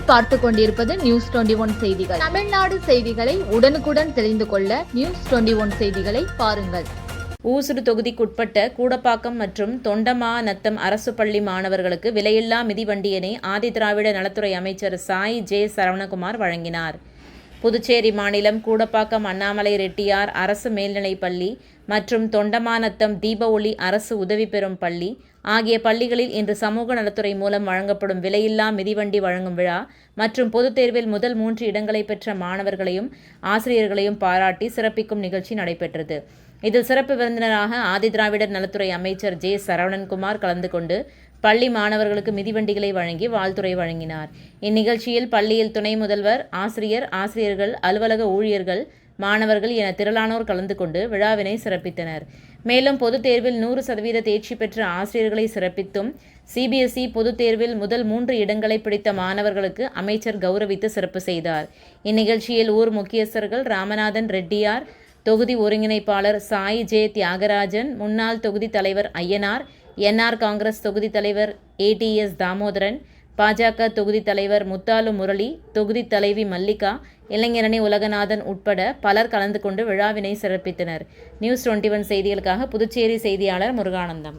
நீங்கள் பார்த்து கொண்டிருப்பது நியூஸ் 21 செய்திகள். தமிழ்நாடு செய்திகளை உடனுக்குடன் தெரிந்து கொள்ள நியூஸ் 21 செய்திகளை பாருங்கள். ஊசுடு தொகுதிக்குட்பட்ட கூடப்பாக்கம் மற்றும் தொண்டமாநத்தம் அரசு பள்ளி மாணவர்களுக்கு விலையில்லா மிதிவண்டியினை ஆதிதிராவிட நலத்துறை அமைச்சர் சாய் ஜே சரவணகுமார் வழங்கினார். புதுச்சேரி மாநிலம் கூடப்பாக்கம் அண்ணாமலை ரெட்டியார் அரசு மேல்நிலைப்பள்ளி மற்றும் தொண்டமாநத்தம் தீப ஒளி அரசு உதவி பெறும் பள்ளி ஆகிய பள்ளிகளில் இன்று சமூக நலத்துறை மூலம் வழங்கப்படும் விலையில்லா மிதிவண்டி வழங்கும் விழா மற்றும் பொதுத் தேர்வில் முதல் 3 இடங்களை பெற்ற மாணவர்களையும் ஆசிரியர்களையும் பாராட்டி சிறப்பிக்கும் நிகழ்ச்சி நடைபெற்றது. இதில் சிறப்பு விருந்தினராக ஆதிதிராவிடர் நலத்துறை அமைச்சர் ஜே சரவணன்குமார் கலந்து கொண்டு பள்ளி மாணவர்களுக்கு மிதிவண்டிகளை வழங்கி வாழ்த்துரை வழங்கினார். இந்நிகழ்ச்சியில் பள்ளியில் துணை முதல்வர், ஆசிரியர்கள், அலுவலக ஊழியர்கள், மாணவர்கள் என திரளானோர் கலந்து கொண்டு விழாவினை சிறப்பித்தனர். மேலும் பொதுத் தேர்வில் 100% தேர்ச்சி பெற்ற ஆசிரியர்களை சிறப்பித்தும் CBSE பொதுத் தேர்வில் முதல் 3 இடங்களை பிடித்த மாணவர்களுக்கு அமைச்சர் கௌரவித்து சிறப்பு செய்தார். இந்நிகழ்ச்சியில் ஊர் முக்கியஸ்தர்கள் ராமநாதன் ரெட்டியார், தொகுதி ஒருங்கிணைப்பாளர் சாய் ஜே தியாகராஜன், முன்னாள் தொகுதி தலைவர் ஐயனார், NR காங்கிரஸ் தொகுதி தலைவர் ATS தாமோதரன், பாஜக தொகுதி தலைவர் முத்தாலு முரளி, தொகுதி தலைவி மல்லிகா, இளைஞரணி உலகநாதன் உட்பட பலர் கலந்து கொண்டு விழாவினை சிறப்பித்தனர். நியூஸ் 21 செய்திகளுக்காக புதுச்சேரி செய்தியாளர் முருகானந்தம்.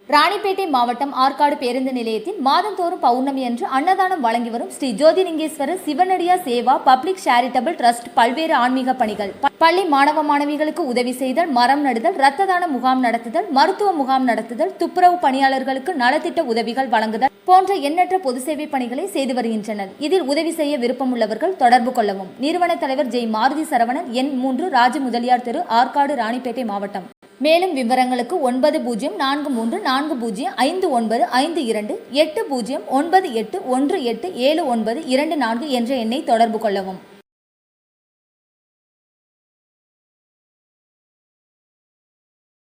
ராணிப்பேட்டை மாவட்டம் ஆற்காடு பேருந்து நிலையத்தில் மாதந்தோறும் பௌர்ணமி அன்று அன்னதானம் வழங்கி வரும் Sri Jothilingeswarar சிவனடியா Seva public charitable trust பல்வேறு ஆன்மீக பணிகள், பள்ளி மாணவ மாணவிகளுக்கு உதவி செய்தல், மரம் நடுதல், இரத்த தான முகாம் நடத்துதல், மருத்துவ முகாம் நடத்துதல், துப்புரவு பணியாளர்களுக்கு நலத்திட்ட உதவிகள் வழங்குதல் போன்ற எண்ணற்ற பொது சேவை பணிகளை செய்து வருகின்றனர். இதில் உதவி செய்ய விருப்பமுள்ளவர்கள் தொடர்பு கொள்ளவும். நிறுவன தலைவர் ஜெய் மாருதி சரவணன், எண் 3, ராஜ முதலியார் தெரு, ஆற்காடு, ராணிப்பேட்டை மாவட்டம். மேலும் விவரங்களுக்கு 9040405952 8098187924 என்ற எண்ணை தொடர்பு கொள்ளவும்.